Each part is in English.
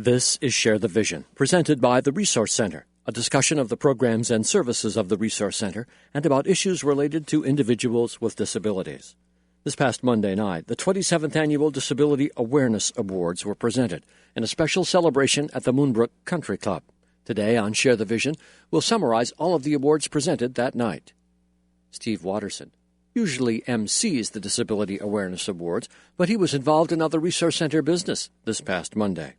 This is Share the Vision, presented by the Resource Center, a discussion of the programs and services of the Resource Center and about issues related to individuals with disabilities. This past Monday night, the 27th Annual Disability Awareness Awards were presented in a special celebration at the Moonbrook Country Club. Today on Share the Vision, we'll summarize all of the awards presented that night. Steve Watterson usually MCs the Disability Awareness Awards, but he was involved in other Resource Center business this past Monday.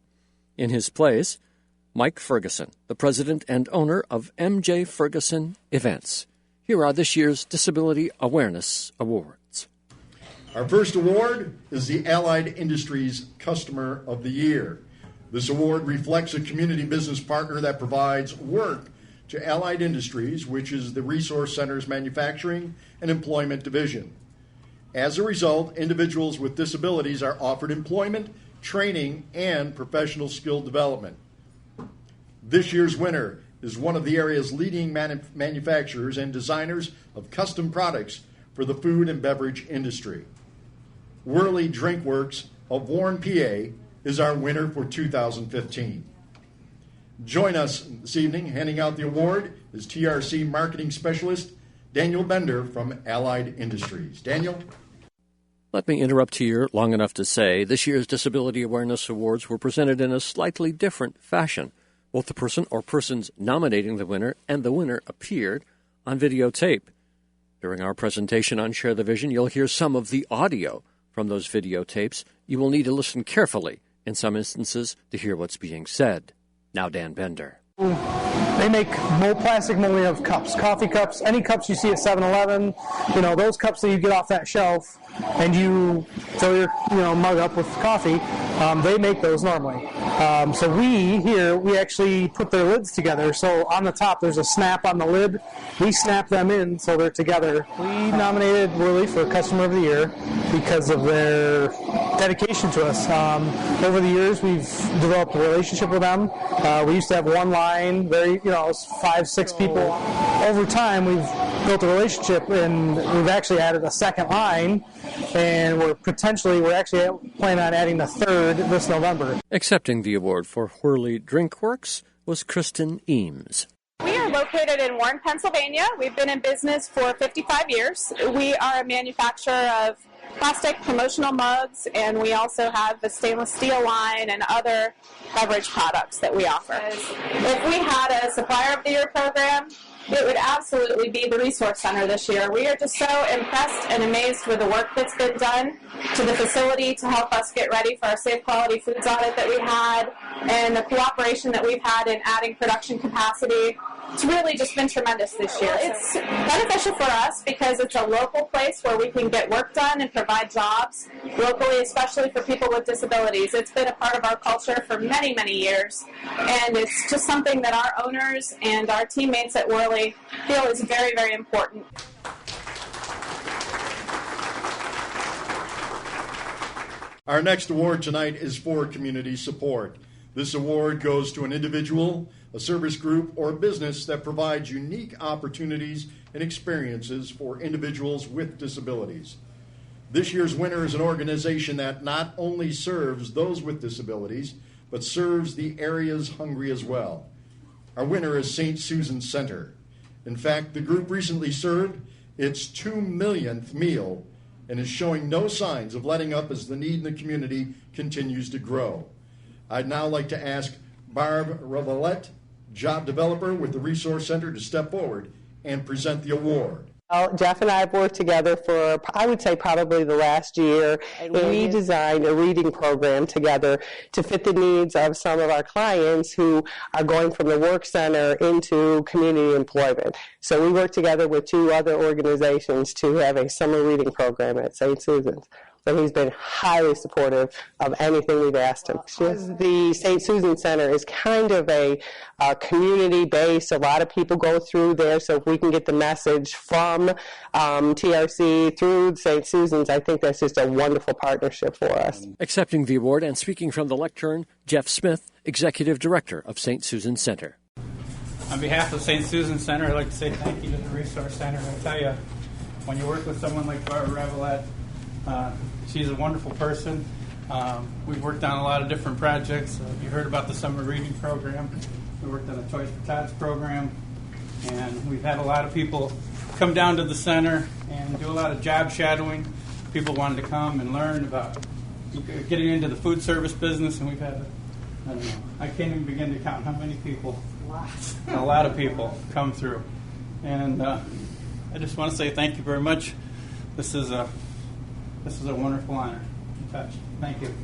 In his place, Mike Ferguson, the president and owner of MJ Ferguson Events. Here are this year's Disability Awareness Awards. Our first award is the Allied Industries Customer of the Year. This award reflects a community business partner that provides work to Allied Industries, which is the Resource Center's manufacturing and employment division. As a result, individuals with disabilities are offered employment, training, and professional skill development. This year's winner is one of the area's leading manufacturers and designers of custom products for the food and beverage industry. Whirly Drinkworks of Warren, PA, is our winner for 2015. Join us this evening. Handing out the award is TRC Marketing Specialist Daniel Bender from Allied Industries. Daniel? Let me interrupt here long enough to say this year's Disability Awareness Awards were presented in a slightly different fashion. Both the person or persons nominating the winner and the winner appeared on videotape. During our presentation on Share the Vision, you'll hear some of the audio from those videotapes. You will need to listen carefully in some instances to hear what's being said. Now Dan Bender. They make plastic molding of cups, coffee cups, any cups you see at 7-Eleven, those cups that you get off that shelf and you fill your mug up with coffee, they make those normally. So we actually put their lids together. So on the top there's a snap on the lid. We snap them in so they're together. We nominated Whirly for Customer of the Year because of their dedication to us. Over the years we've developed a relationship with them. We used to have one line, 5-6 people. Over time we've built a relationship and we've actually added a second line, and we're actually planning on adding a third this November. Accepting the award for Whirly Drinkworks was Kristen Eames. We are located in Warren, Pennsylvania. We've been in business for 55 years. We are a manufacturer of plastic promotional mugs, and we also have the stainless steel line and other beverage products that we offer. If we had a Supplier of the Year program, it would absolutely be the Resource Center this year. We are just so impressed and amazed with the work that's been done to the facility to help us get ready for our Safe Quality Foods audit that we had, and the cooperation that we've had in adding production capacity. It's really just been tremendous this year. It's beneficial for us because it's a local place where we can get work done and provide jobs locally, especially for people with disabilities. It's been a part of our culture for many, many years, and it's just something that our owners and our teammates at Whirly feel is very, very important. Our next award tonight is for community support. This award goes to an individual, a service group, or a business that provides unique opportunities and experiences for individuals with disabilities. This year's winner is an organization that not only serves those with disabilities, but serves the area's hungry as well. Our winner is St. Susan's Center. In fact, the group recently served its 2 millionth meal and is showing no signs of letting up as the need in the community continues to grow. I'd now like to ask Barb Revelette, job developer with the Resource Center, to step forward and present the award. Well, Jeff and I have worked together for, I would say, probably the last year, and we designed a reading program together to fit the needs of some of our clients who are going from the work center into community employment. So we worked together with 2 other organizations to have a summer reading program at St. Susan's. So he's been highly supportive of anything we've asked him. The St. Susan Center is kind of a community base. A lot of people go through there, so if we can get the message from TRC through St. Susan's, I think that's just a wonderful partnership for us. Accepting the award and speaking from the lectern, Jeff Smith, Executive Director of St. Susan Center. On behalf of St. Susan Center, I'd like to say thank you to the Resource Center. I tell you, when you work with someone like Barbara Revelette, she's a wonderful person. We've worked on a lot of different projects. You heard about the summer reading program. We worked on a Toys for Tots program. And we've had a lot of people come down to the center and do a lot of job shadowing. People wanted to come and learn about getting into the food service business, and we've had, I don't know, I can't even begin to count how many people, a lot of people come through. And I just want to say thank you very much. This is a wonderful honor. Thank you.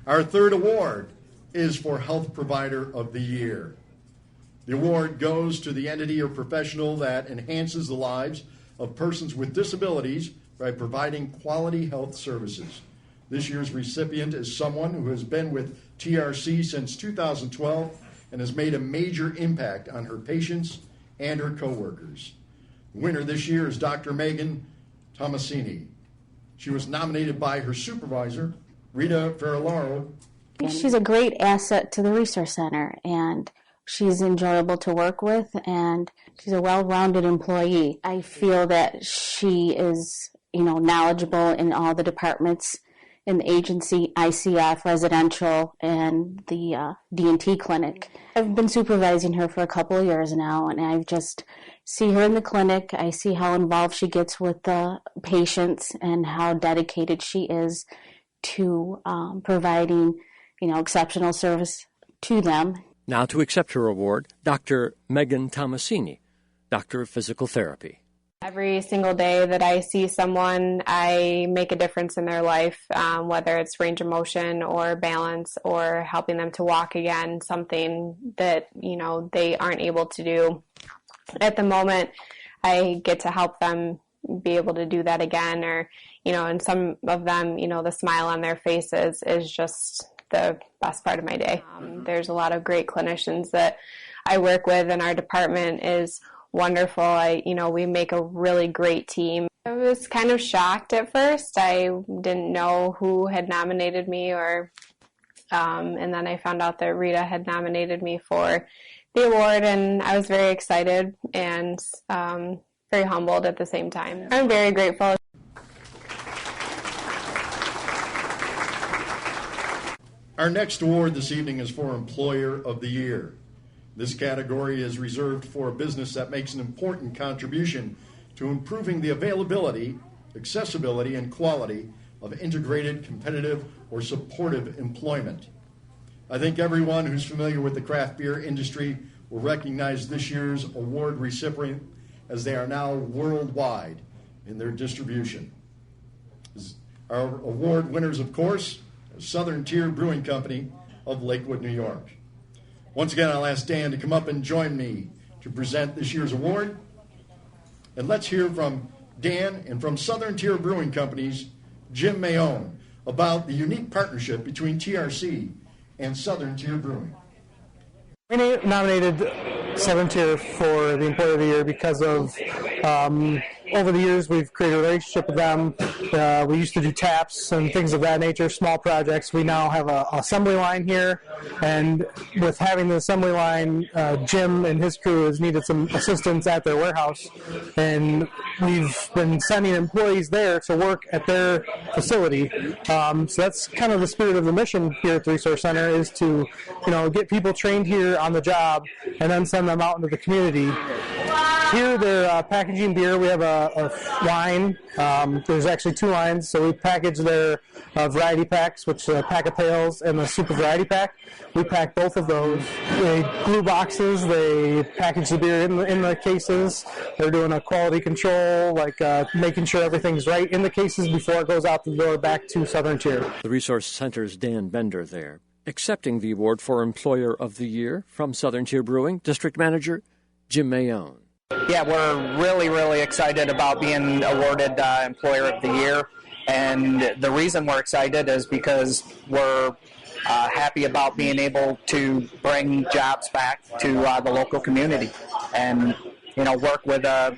Our third award is for Health Provider of the Year. The award goes to the entity or professional that enhances the lives of persons with disabilities by providing quality health services. This year's recipient is someone who has been with TRC since 2012 and has made a major impact on her patients and her coworkers. The winner this year is Dr. Megan Tomasini. She was nominated by her supervisor, Rita Ferrellaro. She's a great asset to the Resource Center, and she's enjoyable to work with, and she's a well-rounded employee. I feel that she is, knowledgeable in all the departments in the agency, ICF, residential, and the D&T clinic. I've been supervising her for a couple of years now, and I just see her in the clinic. I see how involved she gets with the patients and how dedicated she is to providing, exceptional service to them. Now to accept her award, Dr. Megan Tomasini, Doctor of Physical Therapy. Every single day that I see someone, I make a difference in their life, whether it's range of motion or balance or helping them to walk again, something that, they aren't able to do at the moment. I get to help them be able to do that again, or, and some of them, the smile on their faces is just the best part of my day. There's a lot of great clinicians that I work with, and our department is wonderful. We make a really great team. I was kind of shocked at first. I didn't know who had nominated me, and then I found out that Rita had nominated me for the award, and I was very excited and very humbled at the same time. I'm very grateful. Our next award this evening is for Employer of the Year. This category is reserved for a business that makes an important contribution to improving the availability, accessibility, and quality of integrated, competitive, or supportive employment. I think everyone who's familiar with the craft beer industry will recognize this year's award recipient, as they are now worldwide in their distribution. Our award winners, of course, Southern Tier Brewing Company of Lakewood, New York. Once again, I'll ask Dan to come up and join me to present this year's award. And let's hear from Dan and from Southern Tier Brewing Company's Jim Mayone about the unique partnership between TRC and Southern Tier Brewing. We nominated Southern Tier for the Employer of the Year because of over the years we've created a relationship with them. We used to do taps and things of that nature, small projects. We now have an assembly line here, and with having the assembly line, Jim and his crew has needed some assistance at their warehouse, and we've been sending employees there to work at their facility. So that's kind of the spirit of the mission here at the Resource Center, is to get people trained here on the job and then send them out into the community. Here they're packaging beer. We have a line. There's actually two lines. So we package their variety packs, which are pack of pails and the super variety pack. We pack both of those. They glue boxes. They package the beer in the cases. They're doing a quality control, like making sure everything's right in the cases before it goes out the door back to Southern Tier. The Resource Center's Dan Bender there, accepting the award for Employer of the Year from Southern Tier Brewing, District Manager Jim Mayone. Yeah, we're really, really excited about being awarded Employer of the Year. And the reason we're excited is because we're happy about being able to bring jobs back to the local community and, work with a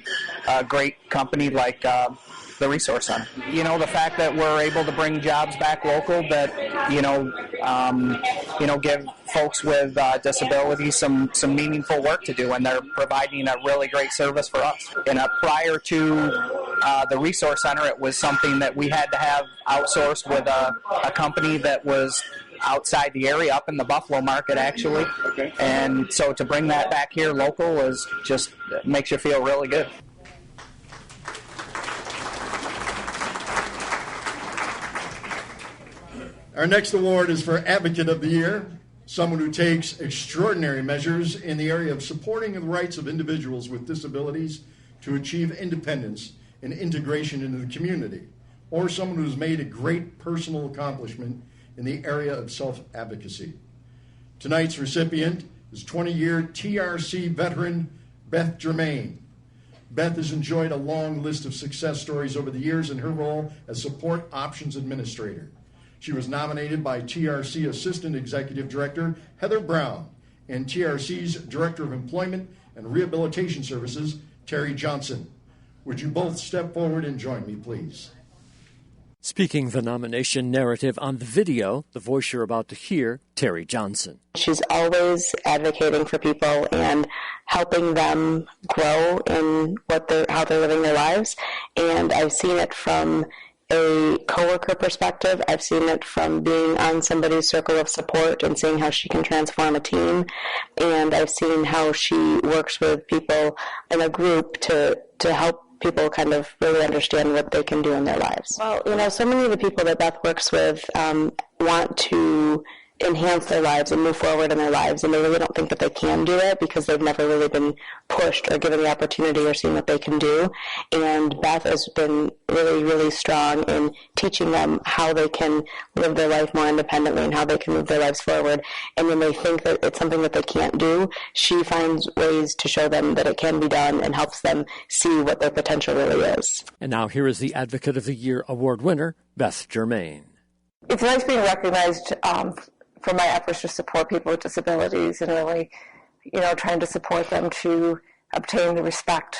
great company like the Resource Center. The fact that we're able to bring jobs back local that, give folks with disabilities some meaningful work to do, and they're providing a really great service for us. And prior to the Resource Center, it was something that we had to have outsourced with a company that was outside the area, up in the Buffalo market, actually. Okay. And so to bring that back here local is just makes you feel really good. Our next award is for Advocate of the Year, someone who takes extraordinary measures in the area of supporting the rights of individuals with disabilities to achieve independence and integration into the community, or someone who's made a great personal accomplishment in the area of self-advocacy. Tonight's recipient is 20-year TRC veteran Beth Germain. Beth has enjoyed a long list of success stories over the years in her role as Support Options Administrator. She was nominated by TRC Assistant Executive Director Heather Brown and TRC's Director of Employment and Rehabilitation Services, Terry Johnson. Would you both step forward and join me, please? Speaking the nomination narrative on the video, the voice you're about to hear, Terry Johnson. She's always advocating for people and helping them grow in how they're living their lives. And I've seen it from a coworker perspective. I've seen it from being on somebody's circle of support and seeing how she can transform a team. And I've seen how she works with people in a group to help people kind of really understand what they can do in their lives. Well, so many of the people that Beth works with want to enhance their lives and move forward in their lives, and they really don't think that they can do it because they've never really been pushed or given the opportunity or seen what they can do. And Beth has been really, really strong in teaching them how they can live their life more independently and how they can move their lives forward. And when they think that it's something that they can't do, she finds ways to show them that it can be done and helps them see what their potential really is. And now here is the Advocate of the Year award winner, Beth Germain. It's nice being recognized for my efforts to support people with disabilities and really, trying to support them to obtain the respect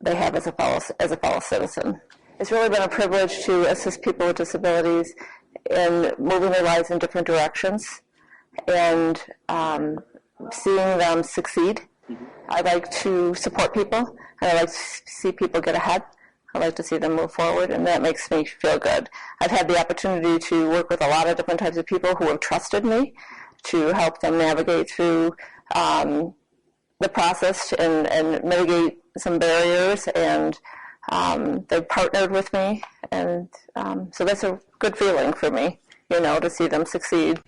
they have as a fellow citizen. It's really been a privilege to assist people with disabilities in moving their lives in different directions and seeing them succeed. I like to support people, and I like to see people get ahead. I like to see them move forward, and that makes me feel good. I've had the opportunity to work with a lot of different types of people who have trusted me to help them navigate through the process and mitigate some barriers, and they've partnered with me, and so that's a good feeling for me, to see them succeed.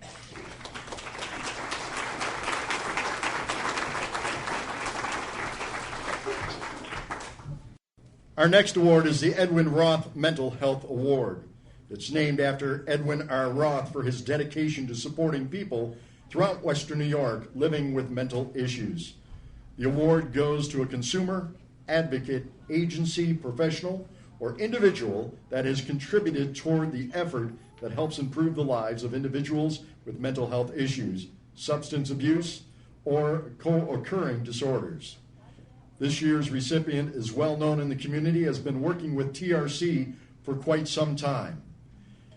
Our next award is the Edwin Roth Mental Health Award. It's named after Edwin R. Roth for his dedication to supporting people throughout Western New York living with mental issues. The award goes to a consumer, advocate, agency, professional, or individual that has contributed toward the effort that helps improve the lives of individuals with mental health issues, substance abuse, or co-occurring disorders. This year's recipient is well known in the community, has been working with TRC for quite some time.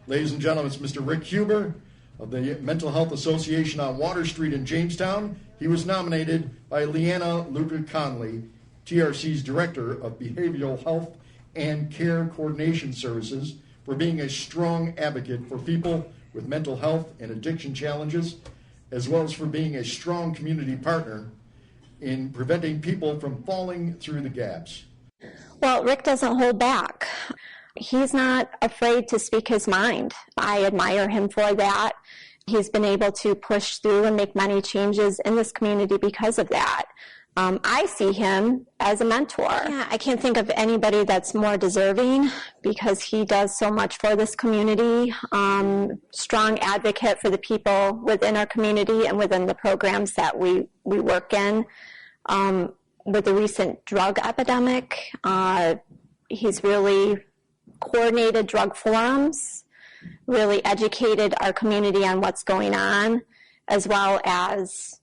Ladies and gentlemen, it's Mr. Rick Huber of the Mental Health Association on Water Street in Jamestown. He was nominated by Leanna Luca Conley, TRC's Director of Behavioral Health and Care Coordination Services, for being a strong advocate for people with mental health and addiction challenges, as well as for being a strong community partner in preventing people from falling through the gaps. Well, Rick doesn't hold back. He's not afraid to speak his mind. I admire him for that. He's been able to push through and make many changes in this community because of that. I see him as a mentor. Yeah, I can't think of anybody that's more deserving because he does so much for this community. Strong advocate for the people within our community and within the programs that we work in. With the recent drug epidemic, he's really coordinated drug forums, really educated our community on what's going on, as well as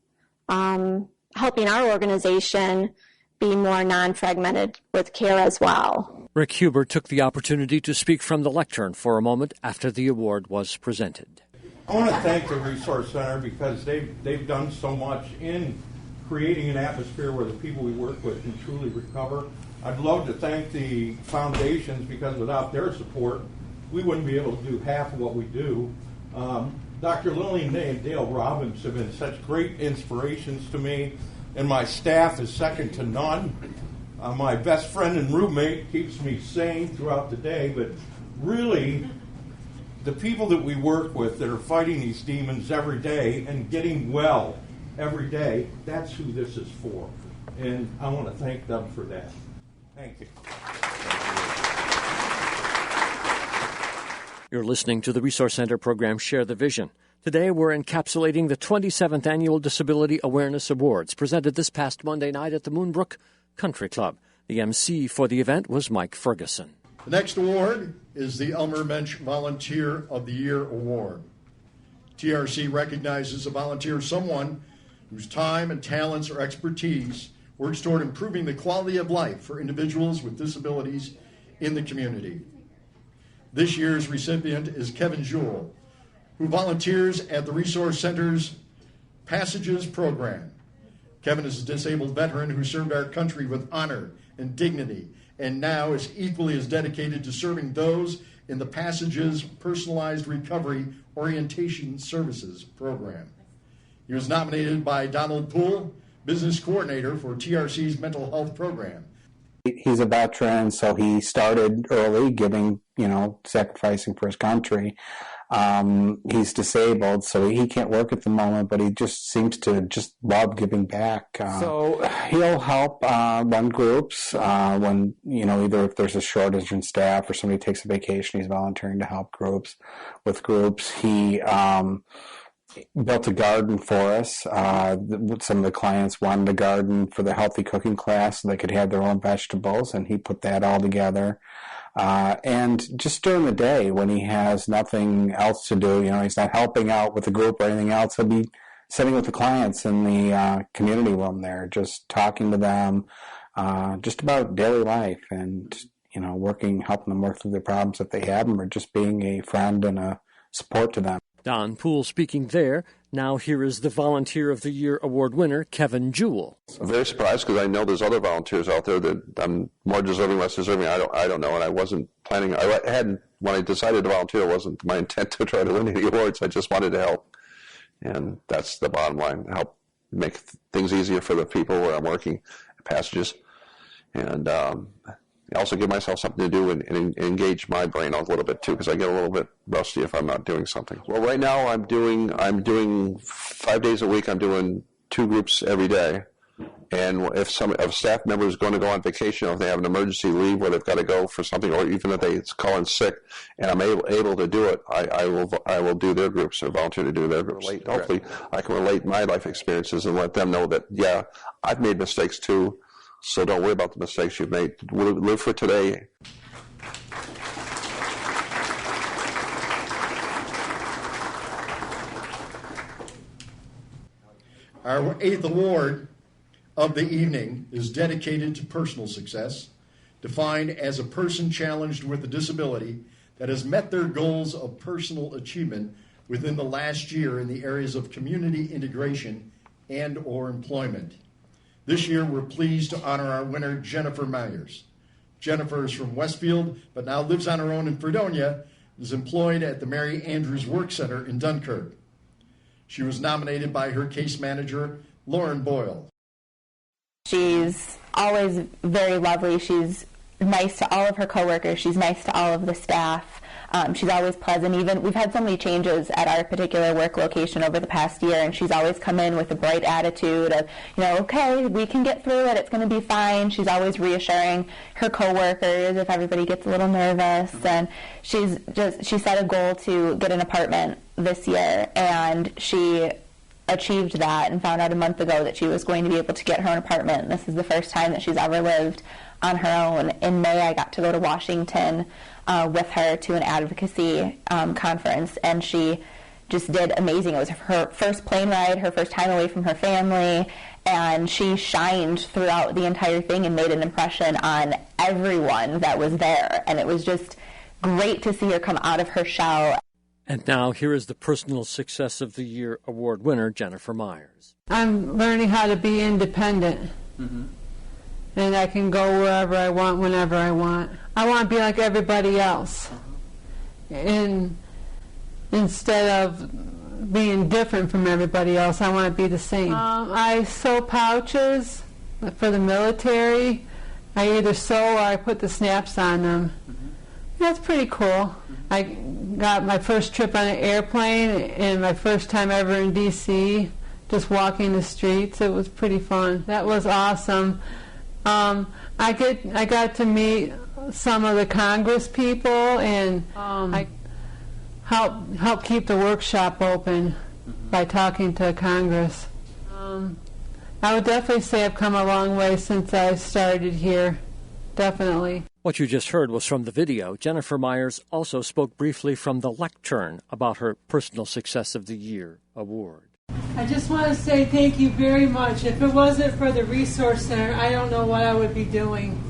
helping our organization be more non-fragmented with care as well. Rick Huber took the opportunity to speak from the lectern for a moment after the award was presented. I want to thank the Resource Center because they've done so much in creating an atmosphere where the people we work with can truly recover. I'd love to thank the foundations because without their support, we wouldn't be able to do half of what we do. Dr. Lillian Day and Dale Robbins have been such great inspirations to me, and my staff is second to none. My best friend and roommate keeps me sane throughout the day, but really, the people that we work with that are fighting these demons every day and getting well every day, that's who this is for. And I want to thank them for that. Thank you. You're listening to the Resource Center program Share the Vision. Today we're encapsulating the 27th Annual Disability Awareness Awards, presented this past Monday night at the Moonbrook Country Club. The MC for the event was Mike Ferguson. The next award is the Elmer Mensch Volunteer of the Year Award. TRC recognizes a volunteer as someone whose time and talents or expertise works toward improving the quality of life for individuals with disabilities in the community. This year's recipient is Kevin Jewell, who volunteers at the Resource Center's Passages program. Kevin is a disabled veteran who served our country with honor and dignity, and now is equally as dedicated to serving those in the Passages Personalized Recovery Orientation Services program. He was nominated by Donald Poole, Business Coordinator for TRC's Mental Health Program. He's a veteran, so he started early, giving, sacrificing for his country. He's disabled, so he can't work at the moment, but he just seems to just love giving back. So he'll help run groups when, either if there's a shortage in staff or somebody takes a vacation, he's volunteering to help with groups. He built a garden for us. Some of the clients wanted a garden for the healthy cooking class so they could have their own vegetables, and he put that all together. And just during the day when he has nothing else to do, he's not helping out with the group or anything else, he'll be sitting with the clients in the community room there, just talking to them, just about daily life and, helping them work through the problems if they have them, or just being a friend and a support to them. Don Poole speaking there. Now here is the Volunteer of the Year award winner, Kevin Jewell. I'm very surprised because I know there's other volunteers out there that I'm more deserving, less deserving. I don't know, and I wasn't planning. When I decided to volunteer, it wasn't my intent to try to win any awards. I just wanted to help, and that's the bottom line: help make things easier for the people where I'm working at Passages, and also give myself something to do and engage my brain a little bit too, because I get a little bit rusty if I'm not doing something. Well, right now I'm doing 5 days a week. I'm doing 2 groups every day, and if a staff member is going to go on vacation, or if they have an emergency leave where they've got to go for something, or even if they call in sick, and I'm able to do it, I will do their groups or volunteer to do their groups. Hopefully, I can relate my life experiences and let them know that I've made mistakes too. So don't worry about the mistakes you've made. Live for today. Our 8th award of the evening is dedicated to personal success, defined as a person challenged with a disability that has met their goals of personal achievement within the last year in the areas of community integration and or employment. This year, we're pleased to honor our winner, Jennifer Myers. Jennifer is from Westfield, but now lives on her own in Fredonia, and is employed at the Mary Andrews Work Center in Dunkirk. She was nominated by her case manager, Lauren Boyle. She's always very lovely. She's nice to all of her coworkers. She's nice to all of the staff. She's always pleasant. Even we've had so many changes at our particular work location over the past year, and she's always come in with a bright attitude of, okay, we can get through it. It's going to be fine. She's always reassuring her coworkers if everybody gets a little nervous. And she set a goal to get an apartment this year, and she achieved that and found out a month ago that she was going to be able to get her own apartment. This is the first time that she's ever lived on her own. In May, I got to go to Washington with her to an advocacy conference, and she just did amazing. It was her first plane ride, her first time away from her family, and she shined throughout the entire thing and made an impression on everyone that was there. And it was just great to see her come out of her shell. And now here is the Personal Success of the Year award winner, Jennifer Myers. I'm learning how to be independent. Mm-hmm. And I can go wherever I want, whenever I want. I want to be like everybody else. And instead of being different from everybody else, I want to be the same. I sew pouches for the military. I either sew or I put the snaps on them. Mm-hmm. That's pretty cool. I got my first trip on an airplane and my first time ever in D.C., just walking the streets. It was pretty fun. That was awesome. I got to meet some of the Congress people, and I helped keep the workshop open by talking to Congress. I would definitely say I've come a long way since I started here. Definitely. What you just heard was from the video. Jennifer Myers also spoke briefly from the lectern about her Personal Success of the Year award. I just want to say thank you very much. If it wasn't for the Resource Center, I don't know what I would be doing.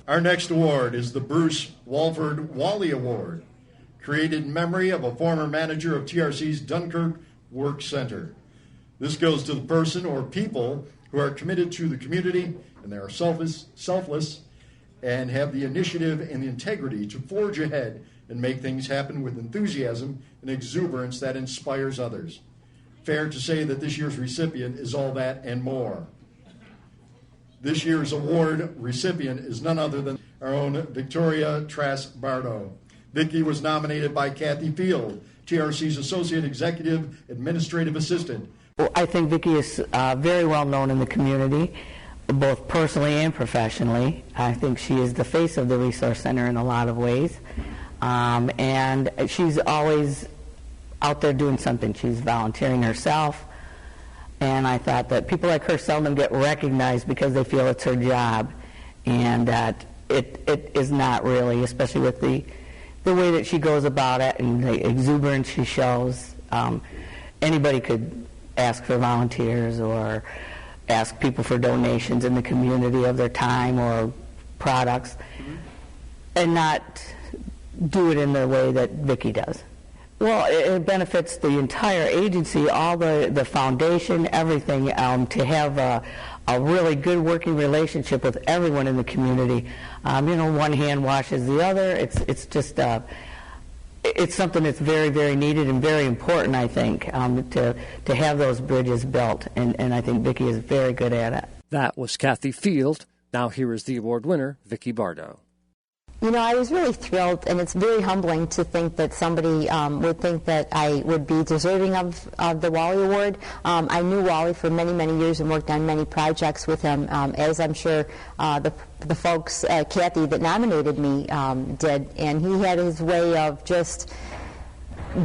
Our next award is the Bruce Walford Wally Award, created in memory of a former manager of TRC's Dunkirk Work Center. This goes to the person or people who are committed to the community and they are selfless, and have the initiative and the integrity to forge ahead and make things happen with enthusiasm and exuberance that inspires others. Fair to say that this year's recipient is all that and more. This year's award recipient is none other than our own Victoria Trass-Bardo. Vicki was nominated by Kathy Field, TRC's Associate Executive Administrative Assistant. Well, I think Vicki is very well known in the community, both personally and professionally. I think she is the face of the Resource Center in a lot of ways. And she's always out there doing something. She's volunteering herself. And I thought that people like her seldom get recognized because they feel it's her job. And that it is not really, especially with the way that she goes about it and the exuberance she shows. Anybody could ask for volunteers or ask people for donations in the community of their time or products, and not do it in the way that Vicki does. Well, it benefits the entire agency, all the foundation, everything, to have a really good working relationship with everyone in the community. One hand washes the other. It's just it's something that's very, very needed and very important, I think, to have those bridges built, and I think Vicki is very good at it. That was Kathy Field. Now here is the award winner, Vicki Bardo. I was really thrilled, and it's very humbling to think that somebody would think that I would be deserving of the Wally Award. I knew Wally for many, many years and worked on many projects with him, as I'm sure the folks, Kathy, that nominated me did. And he had his way of just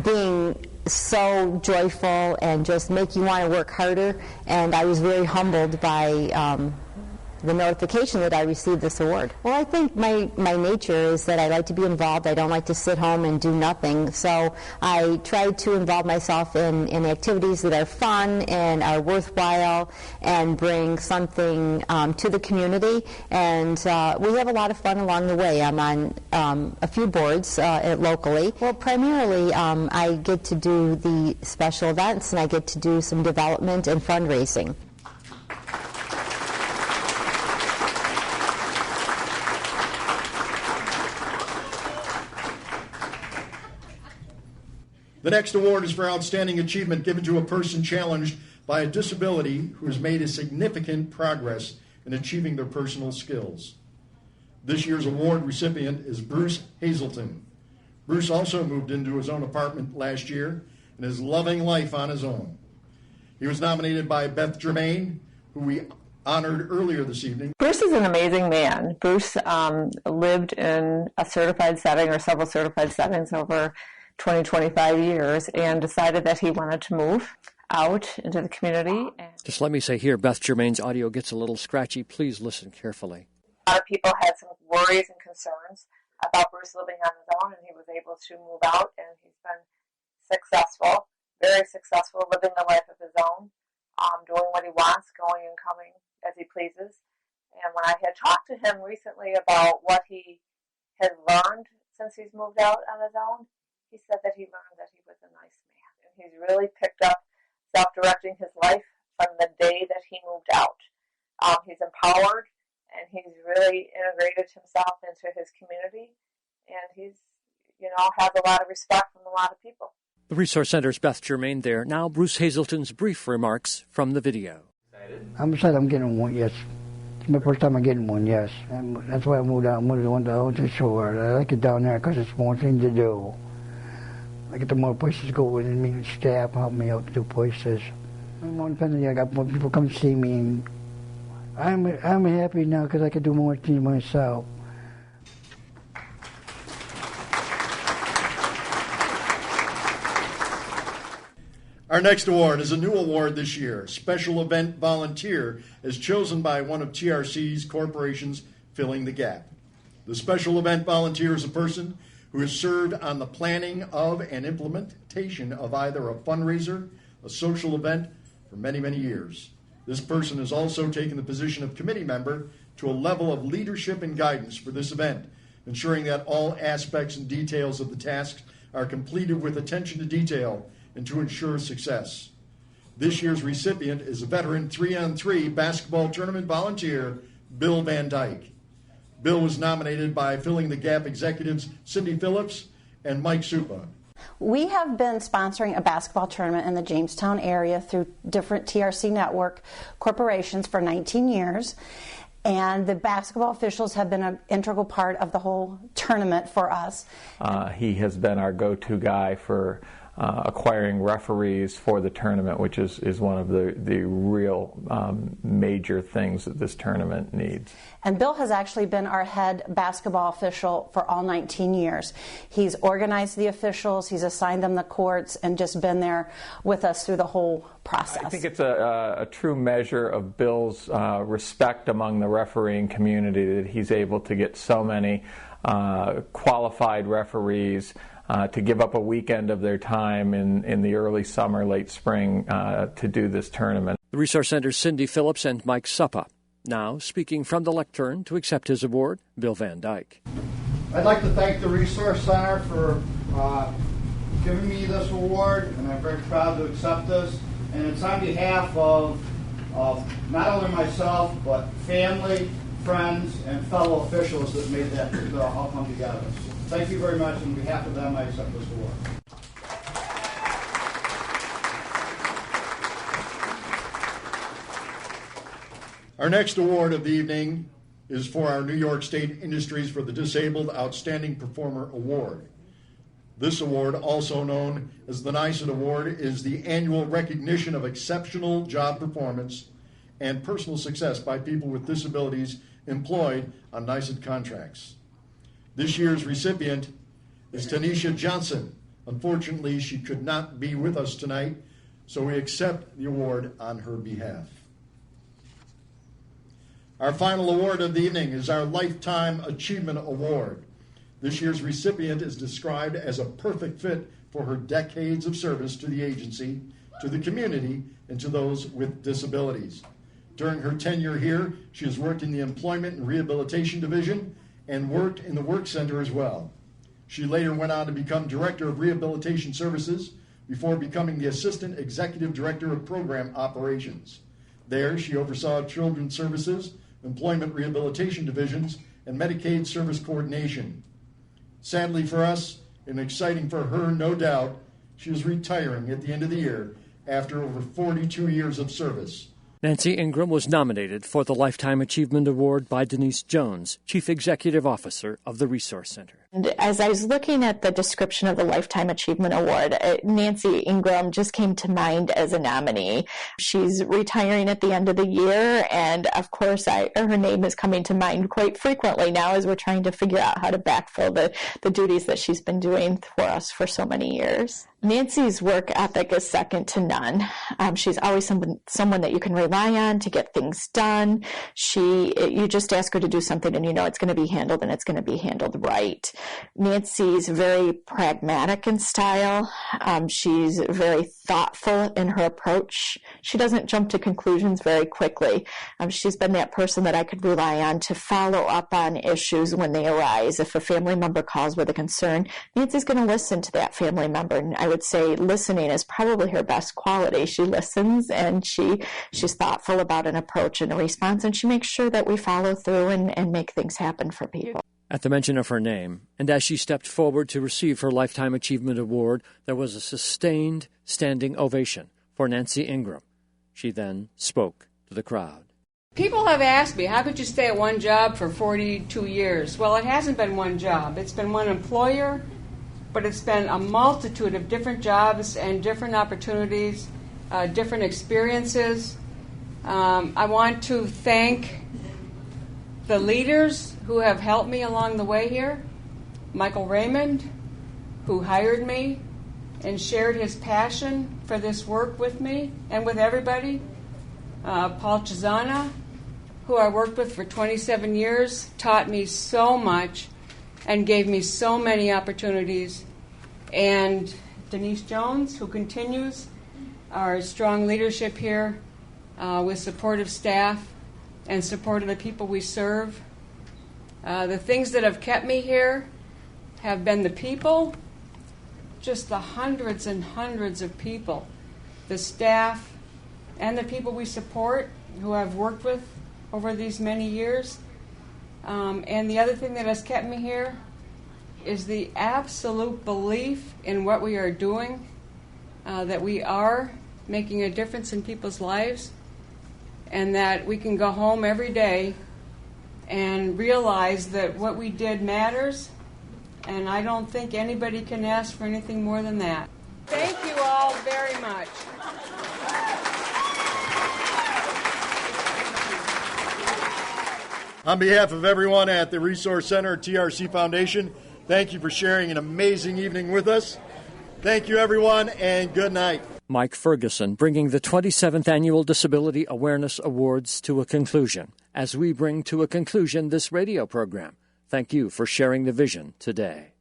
being so joyful and just make you want to work harder. And I was very humbled by the notification that I received this award. Well, I think my nature is that I like to be involved. I don't like to sit home and do nothing. So I try to involve myself in activities that are fun and are worthwhile and bring something to the community. And we have a lot of fun along the way. I'm on a few boards locally. Well, primarily I get to do the special events and I get to do some development and fundraising. The next award is for outstanding achievement given to a person challenged by a disability who has made a significant progress in achieving their personal skills. This year's award recipient is Bruce Hazelton. Bruce also moved into his own apartment last year and is loving life on his own. He was nominated by Beth Germain, who we honored earlier this evening. Bruce is an amazing man. Bruce lived in a certified setting or several certified settings over 25 years and decided that he wanted to move out into the community. Just let me say here, Beth Germain's audio gets a little scratchy. Please listen carefully. A lot of people had some worries and concerns about Bruce living on his own, and he was able to move out, and he's been successful, very successful, living the life of his own, doing what he wants, going and coming as he pleases. And when I had talked to him recently about what he had learned since he's moved out on his own, he said that he learned that he was a nice man. And he's really picked up self-directing his life from the day that he moved out. He's empowered, and he's really integrated himself into his community, and he's, has a lot of respect from a lot of people. The Resource Center's Beth Germain there. Now Bruce Hazelton's brief remarks from the video. I'm excited I'm getting one, yes. It's my first time I'm getting one, yes. That's why I moved out. I moved out to the shore. I like it down there because it's more things to do. I get to more places to go and meet staff, help me out to do places. I'm more independent. I got more people come see me. And I'm happy now because I can do more things myself. Our next award is a new award this year, Special Event Volunteer, as chosen by one of TRC's corporations filling the gap. The Special Event Volunteer is a person who has served on the planning of and implementation of either a fundraiser, a social event, for many, many years. This person has also taken the position of committee member to a level of leadership and guidance for this event, ensuring that all aspects and details of the tasks are completed with attention to detail and to ensure success. This year's recipient is a veteran 3-on-3 basketball tournament volunteer, Bill Van Dyke. Bill was nominated by Filling the Gap executives Cindy Phillips and Mike Supa. We have been sponsoring a basketball tournament in the Jamestown area through different TRC network corporations for 19 years. And the basketball officials have been an integral part of the whole tournament for us. He has been our go-to guy for acquiring referees for the tournament, which is one of the real major things that this tournament needs. And Bill has actually been our head basketball official for all 19 years. He's organized the officials, he's assigned them the courts, and just been there with us through the whole process. I think it's a true measure of Bill's respect among the refereeing community that he's able to get so many qualified referees to give up a weekend of their time in the early summer, late spring to do this tournament. The Resource Center's Cindy Phillips and Mike Supa. Now, speaking from the lectern to accept his award, Bill Van Dyke. I'd like to thank the Resource Center for giving me this award, and I'm very proud to accept this. And it's on behalf of not only myself, but family, friends, and fellow officials that made that all come together. So thank you very much. On behalf of them, I accept this award. Our next award of the evening is for our New York State Industries for the Disabled Outstanding Performer Award. This award, also known as the NYSET Award, is the annual recognition of exceptional job performance and personal success by people with disabilities employed on NYSET contracts. This year's recipient is Tanisha Johnson. Unfortunately, she could not be with us tonight, so we accept the award on her behalf. Our final award of the evening is our Lifetime Achievement Award. This year's recipient is described as a perfect fit for her decades of service to the agency, to the community, and to those with disabilities. During her tenure here, she has worked in the Employment and Rehabilitation Division and worked in the Work Center as well. She later went on to become Director of Rehabilitation Services before becoming the Assistant Executive Director of Program Operations. There, she oversaw Children's Services, Employment Rehabilitation Divisions, and Medicaid Service Coordination. Sadly for us, and exciting for her, no doubt, she is retiring at the end of the year after over 42 years of service. Nancy Ingram was nominated for the Lifetime Achievement Award by Denise Jones, Chief Executive Officer of the Resource Center. And as I was looking at the description of the Lifetime Achievement Award, Nancy Ingram just came to mind as a nominee. She's retiring at the end of the year, and of course her name is coming to mind quite frequently now as we're trying to figure out how to backfill the duties that she's been doing for us for so many years. Nancy's work ethic is second to none. She's always someone that you can rely on to get things done. You just ask her to do something and you know it's going to be handled and it's going to be handled right. Nancy's very pragmatic in style. She's very thoughtful in her approach. She doesn't jump to conclusions very quickly. She's been that person that I could rely on to follow up on issues when they arise. If a family member calls with a concern, Nancy's going to listen to that family member. And I would say listening is probably her best quality. She listens, and she's thoughtful about an approach and a response, and she makes sure that we follow through and make things happen for people. At the mention of her name, and as she stepped forward to receive her Lifetime Achievement Award, there was a sustained standing ovation for Nancy Ingram. She then spoke to the crowd. People have asked me, how could you stay at one job for 42 years? Well, it hasn't been one job. It's been one employer, but it's been a multitude of different jobs and different opportunities, different experiences. I want to thank the leaders who have helped me along the way here. Michael Raymond, who hired me and shared his passion for this work with me and with everybody. Paul Chisana, who I worked with for 27 years, taught me so much and gave me so many opportunities. And Denise Jones, who continues our strong leadership here with supportive staff and support of the people we serve. The things that have kept me here have been the people, just the hundreds and hundreds of people, the staff, and the people we support who I've worked with over these many years. And the other thing that has kept me here is the absolute belief in what we are doing, that we are making a difference in people's lives, and that we can go home every day and realize that what we did matters, and I don't think anybody can ask for anything more than that. Thank you all very much. On behalf of everyone at the Resource Center at TRC Foundation, thank you for sharing an amazing evening with us. Thank you, everyone, and good night. Mike Ferguson, bringing the 27th Annual Disability Awareness Awards to a conclusion. As we bring to a conclusion this radio program, thank you for sharing the vision today.